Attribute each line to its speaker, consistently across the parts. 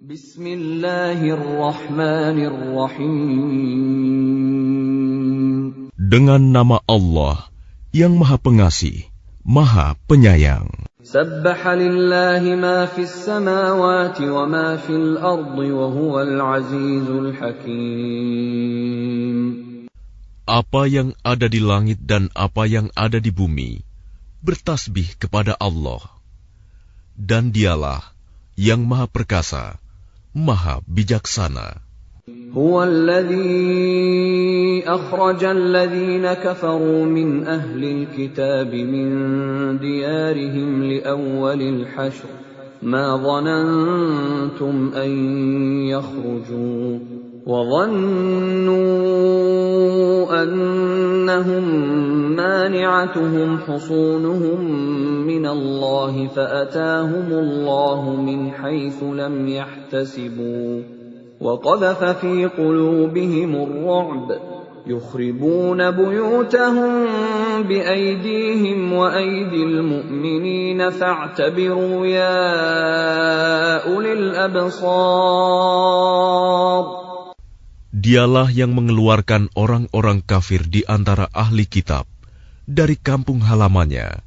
Speaker 1: Bismillahirrahmanirrahim.
Speaker 2: Dengan nama Allah yang Maha Pengasih, Maha Penyayang.
Speaker 1: Sabbaha lillahi ma fis samawati wa ma fil ardi wa huwal azizul hakim.
Speaker 2: Apa yang ada di langit dan apa yang ada di bumi bertasbih kepada Allah. Dan dialah yang Maha Perkasa, Maha Bijaksana.
Speaker 1: هو الذي أخرج الذين كفروا من أهل الكتاب من ديارهم لأول الحشر ما ظننتم أن يخرجوا وظنوا أنهم مانعتهم حصونهم من الله فأتاهم الله من حيث لم يحتسبوا وقذف في قلوبهم الرعب يخربون بيوتهم بأيديهم وأيدي المؤمنين فاعتبروا يا أولي الأبصار.
Speaker 2: Dialah yang mengeluarkan orang-orang kafir di antara ahli kitab dari kampung halamannya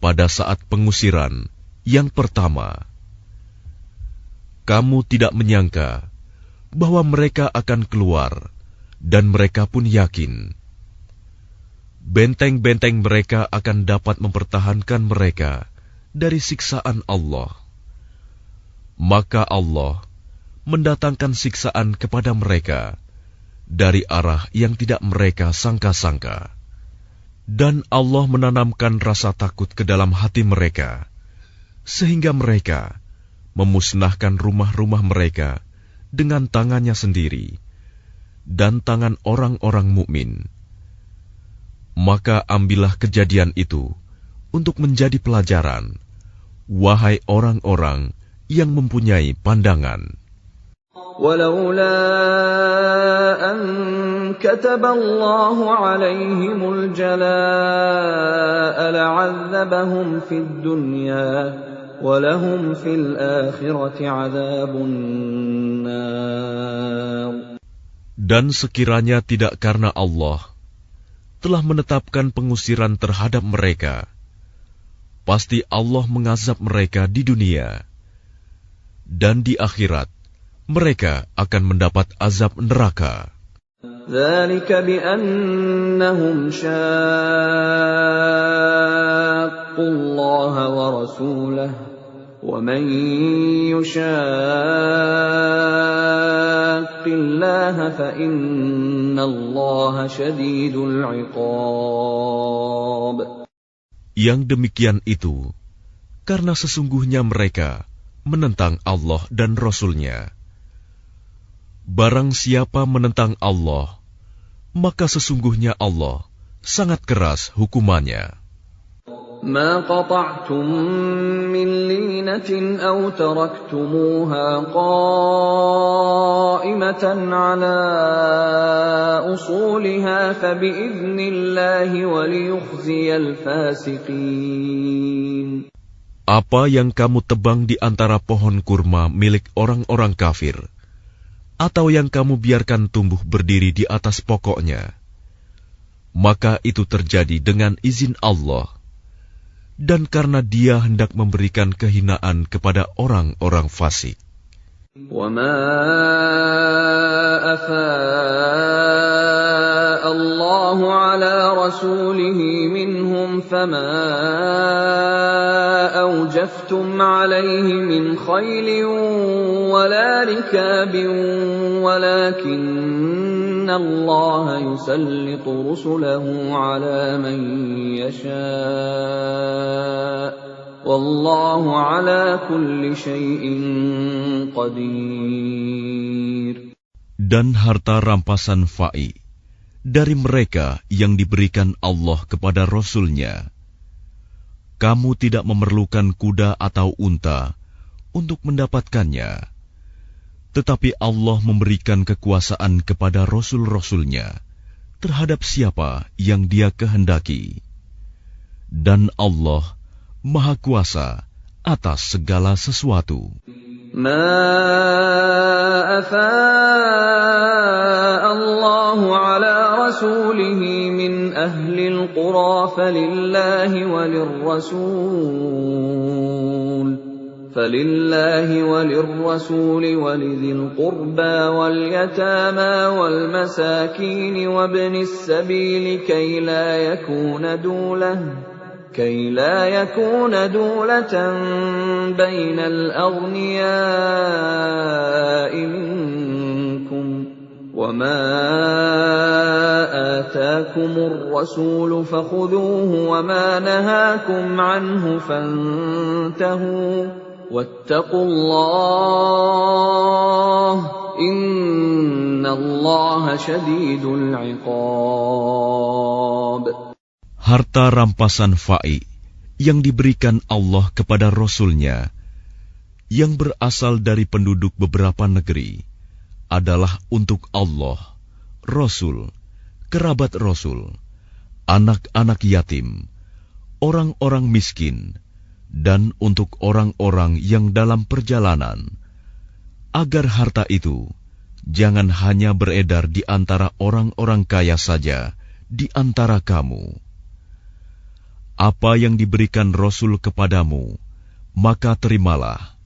Speaker 2: pada saat pengusiran yang pertama. Kamu tidak menyangka bahwa mereka akan keluar, dan mereka pun yakin benteng-benteng mereka akan dapat mempertahankan mereka dari siksaan Allah. Maka Allah mendatangkan siksaan kepada mereka dari arah yang tidak mereka sangka-sangka. Dan Allah menanamkan rasa takut ke dalam hati mereka, sehingga mereka memusnahkan rumah-rumah mereka dengan tangannya sendiri dan tangan orang-orang mukmin. Maka ambillah kejadian itu untuk menjadi pelajaran, wahai orang-orang yang mempunyai pandangan.
Speaker 1: ولولا أن كتب الله عليهم الجلاء لعذبهم في الدنيا وَلَهُمْ فِي الْآخِرَةِ عَذَابُ النَّارِ.
Speaker 2: Dan sekiranya tidak karena Allah telah menetapkan pengusiran terhadap mereka, pasti Allah mengazab mereka di dunia, dan di akhirat mereka akan mendapat azab neraka.
Speaker 1: ذَلِكَ بِأَنَّهُمْ شَاقُّوا اللَّهَ وَرَسُولَهُ وَمَن يُشَاقِّ اللَّهَ فَإِنَّ اللَّهَ شَدِيدُ الْعِقَابِ.
Speaker 2: Yang demikian itu karena sesungguhnya mereka menentang Allah dan Rasul-Nya. Barang siapa menentang Allah, maka sesungguhnya Allah sangat keras hukumannya.
Speaker 1: ما قطعتم من لينة أو تركتموها قائمة على أصولها فبإذن الله وليخزي الفاسقين.
Speaker 2: Apa yang kamu tebang di antara pohon kurma milik orang-orang kafir, atau yang kamu biarkan tumbuh berdiri di atas pokoknya, maka itu terjadi dengan izin Allah, dan karena Dia hendak memberikan kehinaan kepada orang-orang fasik.
Speaker 1: وَمَا أَفَاءَ اللَّهُ عَلَى رَسُولِهِ مِنْهُمْ فَمَا أَوْجَفْتُمْ عَلَيْهِ مِنْ خَيْلٍ وَلَا رِكَابٍ وَلَكِنَّ اللَّهَ يُسَلِّطُ رُسُلَهُ عَلَى مَن يَشَاءُ وَاللَّهُ عَلَى كُلِّ شَيْءٍ قَدِيرٌ.
Speaker 2: Dan harta rampasan fa'i dari mereka yang diberikan Allah kepada Rasul-Nya. Kamu tidak memerlukan kuda atau unta untuk mendapatkannya, tetapi Allah memberikan kekuasaan kepada Rasul-Rasul-Nya terhadap siapa yang Dia kehendaki. Dan Allah Maha Kuasa atas segala sesuatu.
Speaker 1: ما أفاء الله على رسوله من أهل القرى فلله وللرسول ولذي القربى واليتامى والمساكين وابن السبيل كي لا يكون دولة بين الأغنياء منكم وما آتاكم الرسول فخذوه وما نهاكم عنه فانتهوا واتقوا الله إن الله شديد العقاب.
Speaker 2: Harta rampasan fa'i yang diberikan Allah kepada Rasul-Nya yang berasal dari penduduk beberapa negeri adalah untuk Allah, Rasul, kerabat Rasul, anak-anak yatim, orang-orang miskin, dan untuk orang-orang yang dalam perjalanan, agar harta itu jangan hanya beredar di antara orang-orang kaya saja di antara kamu. Apa yang diberikan Rasul kepadamu, maka terimalah.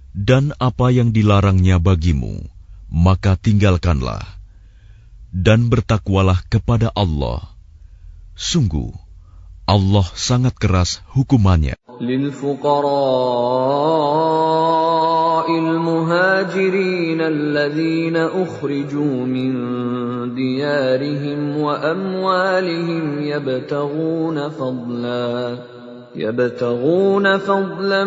Speaker 2: Dan apa yang dilarangnya bagimu, maka tinggalkanlah. Dan bertakwalah kepada Allah. Sungguh, Allah sangat keras hukumannya.
Speaker 1: للفقراء المهاجرين الذين أخرجوا من ديارهم وأموالهم يبتغون فضلا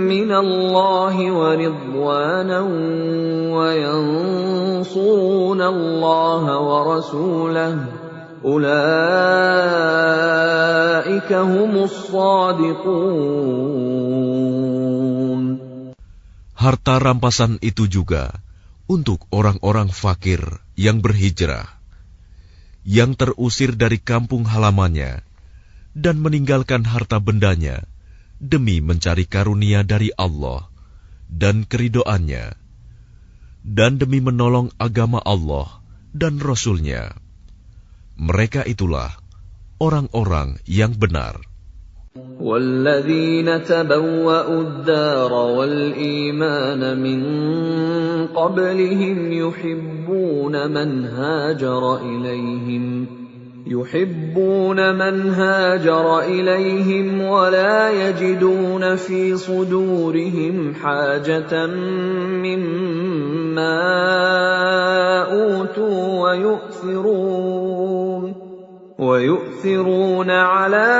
Speaker 1: من الله ورضوانا وينصرون الله ورسوله أولئك هم الصادقون.
Speaker 2: Harta rampasan itu juga untuk orang-orang fakir yang berhijrah, yang terusir dari kampung halamannya, dan meninggalkan harta bendanya demi mencari karunia dari Allah dan keridoannya, dan demi menolong agama Allah dan Rasul-Nya. Mereka itulah orang-orang yang benar.
Speaker 1: وَالَّذِينَ تَبَوَّأُوا الدَّارَ وَالْإِيمَانَ مِنْ قَبْلِهِمْ يُحِبُّونَ مَنْ هَاجَرَ إِلَيْهِمْ وَلَا يَجِدُونَ فِي صُدُورِهِمْ حَاجَةً مِّمَّا أُوتُوا وَيُؤْثِرُونَ عَلَى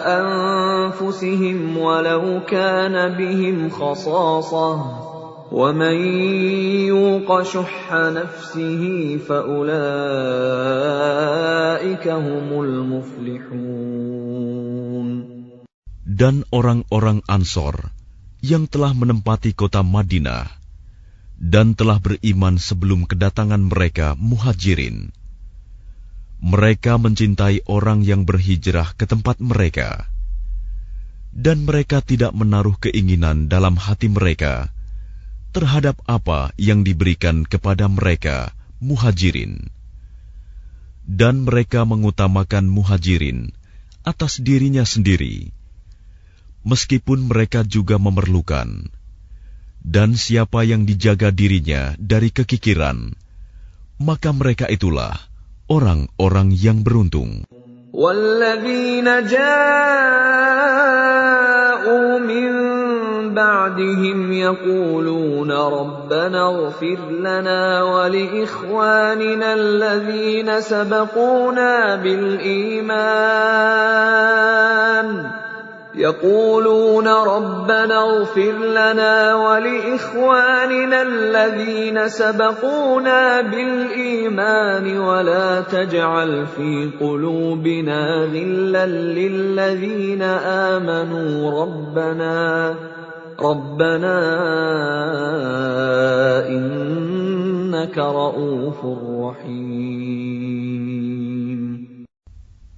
Speaker 1: أَنفُسِهِمْ وَلَوْ كَانَ بِهِمْ خَصَاصَةٌ وَمَن يُوقَ شُحَّ نَفْسِهِ فَأُولَئِكَ هُمُ الْمُفْلِحُونَ.
Speaker 2: Dan orang-orang Ansor yang telah menempati kota Madinah dan telah beriman sebelum kedatangan mereka Muhajirin, mereka mencintai orang yang berhijrah ke tempat mereka, dan mereka tidak menaruh keinginan dalam hati mereka terhadap apa yang diberikan kepada mereka Muhajirin. Dan mereka mengutamakan Muhajirin atas dirinya sendiri, meskipun mereka juga memerlukan. Dan siapa yang dijaga dirinya dari kekikiran, maka mereka itulah orang-orang yang beruntung.
Speaker 1: وَالَّذِينَ جَاءُوا مِن بَعْدِهِمْ يَقُولُونَ رَبَّنَا اغْفِرْ لَنَا وَلِإِخْوَانِنَا الَّذِينَ سَبَقُونَا بِالْإِيمَانِ وَلَا تَجْعَلْ فِي قُلُوبِنَا غِلًّا لِّلَّذِينَ آمَنُوا رَبَّنَا إِنَّكَ رَءُوفٌ رَّحِيمٌ.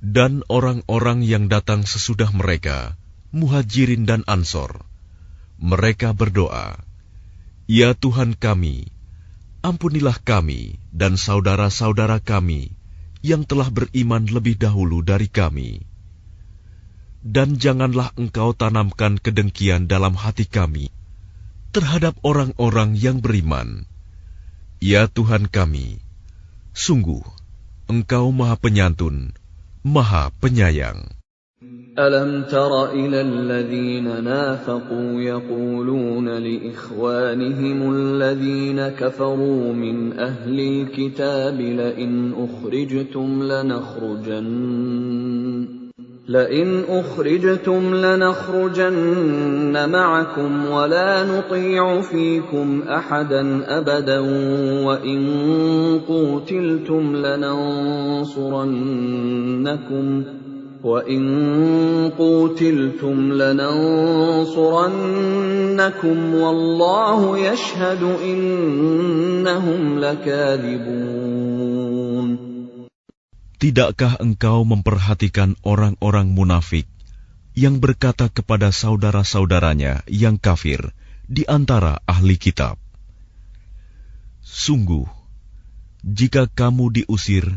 Speaker 2: Dan orang-orang yang datang sesudah mereka, Muhajirin dan Ansor, mereka berdoa, Ya Tuhan kami, ampunilah kami dan saudara-saudara kami yang telah beriman lebih dahulu dari kami. Dan janganlah Engkau tanamkan kedengkian dalam hati kami terhadap orang-orang yang beriman. Ya Tuhan kami, sungguh Engkau Maha Penyantun, Maha Penyayang.
Speaker 1: ألم تر إلى الذين نافقوا يقولون لإخوانهم الذين كفروا من أهل الكتاب لئن أخرجتم لنخرجن معكم ولا نطيع فيكم أحدا أبدا وإن قوتلتم لننصرنكم والله يشهد إنهم لكاذبون.
Speaker 2: Tidakkah engkau memperhatikan orang-orang munafik yang berkata kepada saudara-saudaranya yang kafir di antara ahli kitab, sungguh, jika kamu diusir,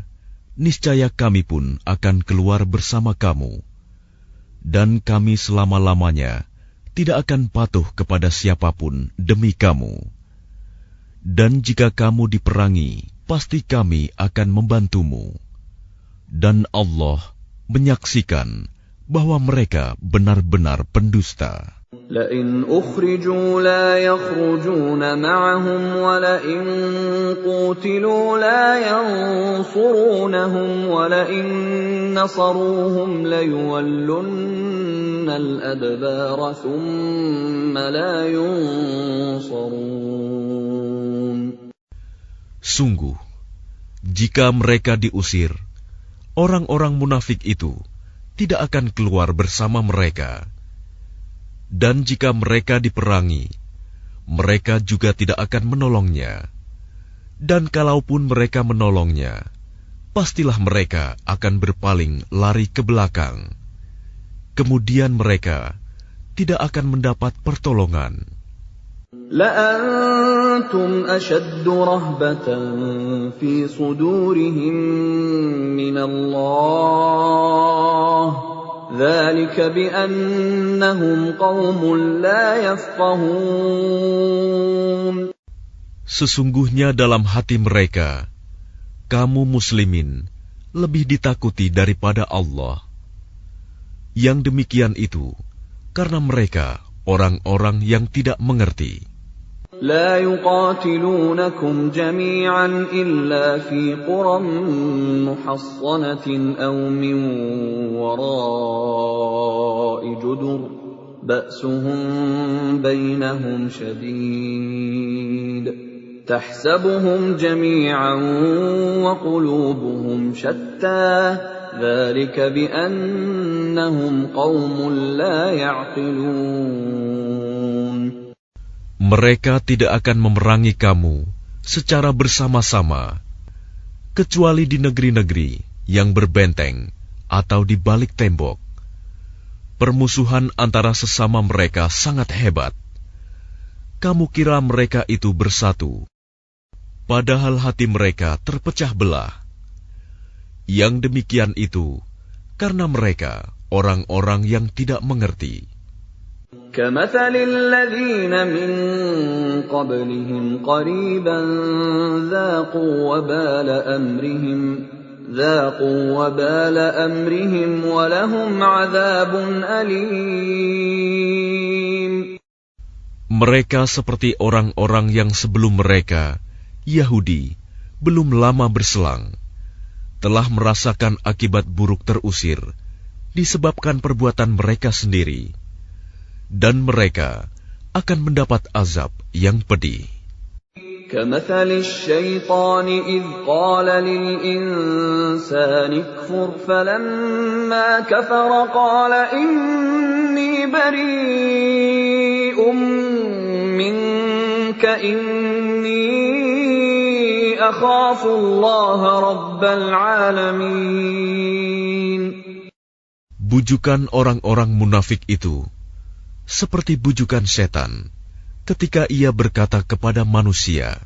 Speaker 2: niscaya kami pun akan keluar bersama kamu, dan kami selama-lamanya tidak akan patuh kepada siapapun demi kamu. Dan jika kamu diperangi, pasti kami akan membantumu. Dan Allah menyaksikan bahwa mereka benar-benar pendusta.
Speaker 1: لئن أخرجوا لا يخرجون معهم ولئن قوتلوا لا ينصرونهم ولئن نصروهم ليولن الأدبار ثم لا ينصرون.
Speaker 2: Sungguh, jika mereka diusir, orang-orang munafik itu tidak akan keluar bersama mereka. Dan jika mereka diperangi, mereka juga tidak akan menolongnya. Dan kalaupun mereka menolongnya, pastilah mereka akan berpaling lari ke belakang. Kemudian mereka tidak akan mendapat pertolongan.
Speaker 1: لأنتم أشد رهبة في صدورهم من الله ذلك بأنهم قوم لا يفقهون.
Speaker 2: Sesungguhnya dalam hati mereka, kamu muslimin lebih ditakuti daripada Allah. Yang demikian itu karena mereka orang-orang yang tidak mengerti.
Speaker 1: لا يقاتلونكم جميعا إلا في قرى محصنة أو من وراء جدر بأسهم بينهم شديد تحسبهم جميعا وقلوبهم شتى ذلك بأنهم قوم لا يعقلون.
Speaker 2: Mereka tidak akan memerangi kamu secara bersama-sama, kecuali di negeri-negeri yang berbenteng atau di balik tembok. Permusuhan antara sesama mereka sangat hebat. Kamu kira mereka itu bersatu, padahal hati mereka terpecah belah. Yang demikian itu karena mereka orang-orang yang tidak mengerti.
Speaker 1: كمثل الذين من قبلهم قريبا ذاقوا وبال أمرهم ولهم عذاب أليم.
Speaker 2: Mereka seperti orang-orang yang sebelum mereka, Yahudi, belum lama berselang, telah merasakan akibat buruk terusir disebabkan perbuatan mereka sendiri. Dan mereka akan mendapat azab yang pedih.
Speaker 1: كمثل الشيطان إذ قال للإنسان اكفر فلما كفر قال إني بريء منك إني أخاف الله رب العالمين.
Speaker 2: Bujukan orang-orang munafik itu seperti bujukan setan ketika ia berkata kepada manusia,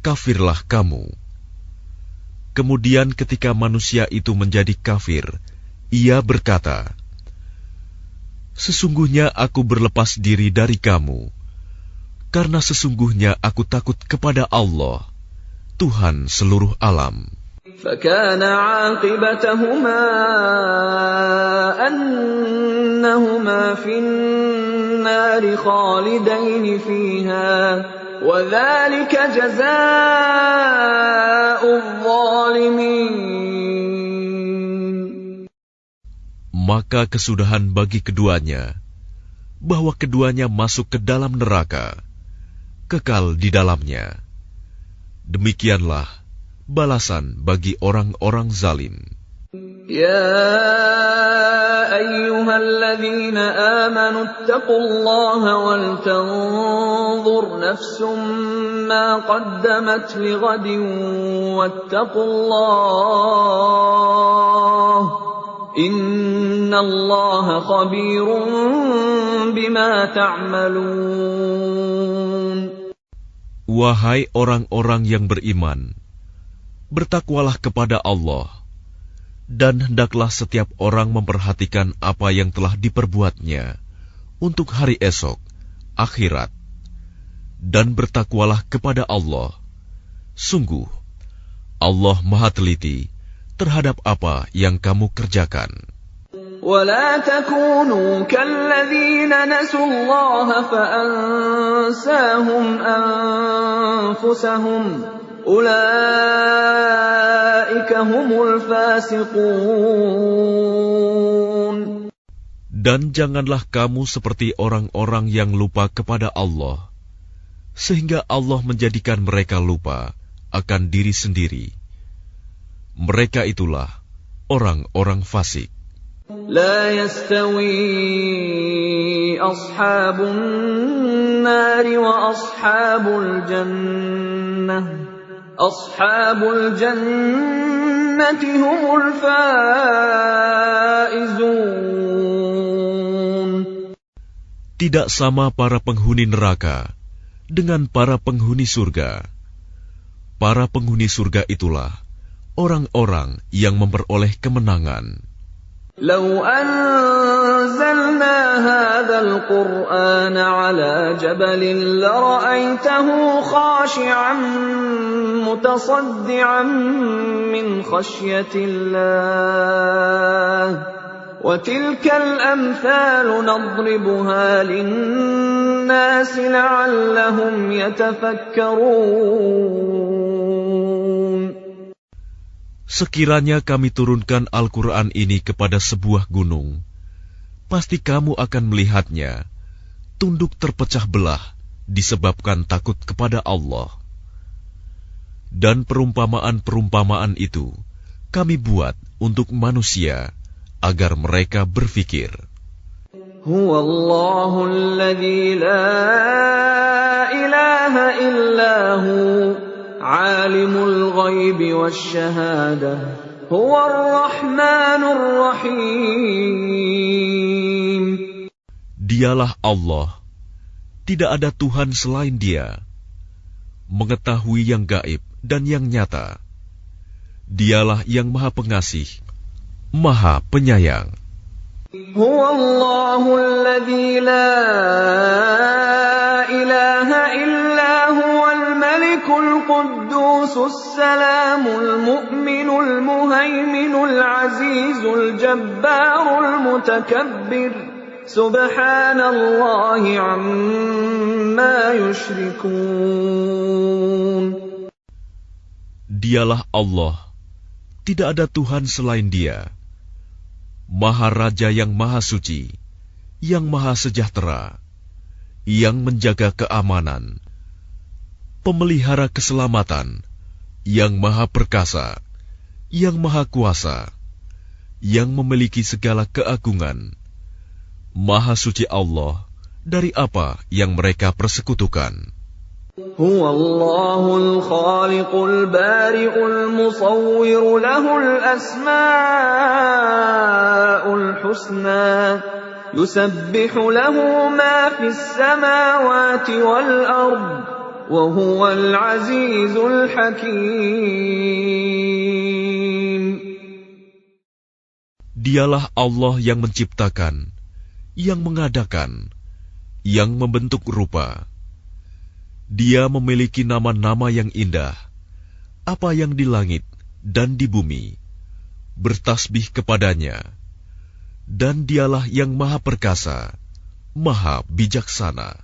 Speaker 2: "Kafirlah kamu." Kemudian ketika manusia itu menjadi kafir, ia berkata, "Sesungguhnya aku berlepas diri dari kamu, karena sesungguhnya aku takut kepada Allah, Tuhan seluruh alam."
Speaker 1: فكان عاقبتهما أنهما في النار خالدين فيها وذلك جزاء الظالمين.
Speaker 2: Maka kesudahan bagi keduanya, bahwa keduanya masuk ke dalam neraka, kekal di dalamnya. Demikianlah balasan bagi orang-orang zalim.
Speaker 1: يا أيها الذين آمنوا اتقوا الله ولتنظر نفس ما قدمت لغد واتقوا الله إن الله خبير بما تعملون.
Speaker 2: Wahai orang-orang yang beriman, bertakwalah kepada Allah, dan hendaklah setiap orang memperhatikan apa yang telah diperbuatnya untuk hari esok, akhirat. Dan bertakwalah kepada Allah. Sungguh, Allah Maha Teliti terhadap apa yang kamu kerjakan.
Speaker 1: ولا تكونوا كالذين نسوا الله فأنساهم أنفسهم أولئك هم الفاسقون.
Speaker 2: Dan janganlah kamu seperti orang-orang yang lupa kepada Allah, sehingga Allah menjadikan mereka lupa akan diri sendiri. Mereka itulah orang-orang fasik.
Speaker 1: لا يستوي أصحاب النار وأصحاب الجنة أصحاب الجنة هم الفائزون.
Speaker 2: Tidak sama para penghuni neraka dengan para penghuni surga. Para penghuni surga itulah orang-orang yang memperoleh kemenangan.
Speaker 1: لو أنزلنا هذا القرآن على جبل لرأيته خاشعا متصدعا من خشية الله وتلك الأمثال نضربها للناس لعلهم يتفكرون.
Speaker 2: Sekiranya kami turunkan Al-Quran ini kepada sebuah gunung, pasti kamu akan melihatnya tunduk terpecah belah disebabkan takut kepada Allah. Dan perumpamaan-perumpamaan itu kami buat untuk manusia agar mereka berfikir.
Speaker 1: Huwallahu alladzi la ilaha illahu alimul ghaibi wasyhadah huwar rahmanur rahim.
Speaker 2: Dialah Allah, tidak ada Tuhan selain Dia, mengetahui yang gaib dan yang nyata. Dialah yang Maha Pengasih, Maha Penyayang.
Speaker 1: Huwallahu alladzi la ilaha illa huwal malikul quddusus salamul mu'minul muhaiminul azizul jabbarul mutakabbir subhanallahi amma yushrikun.
Speaker 2: Dialah Allah, tidak ada Tuhan selain Dia, Maha Raja yang Maha Suci, yang Maha Sejahtera, yang menjaga keamanan, pemelihara keselamatan, yang Maha Perkasa, yang Maha Kuasa, yang memiliki segala keagungan. Maha Suci Allah dari apa yang mereka persekutukan.
Speaker 1: Huwallahul khaliqul bari'ul musawwir lahul asma'ul husna يسبح له ما في السماوات والأرض وهو العزيز الحكيم.
Speaker 2: Dialah Allah yang menciptakan, yang mengadakan, yang membentuk rupa. Dia memiliki nama-nama yang indah. Apa yang di langit dan di bumi bertasbih kepadanya. Dan dialah yang maha perkasa, maha bijaksana.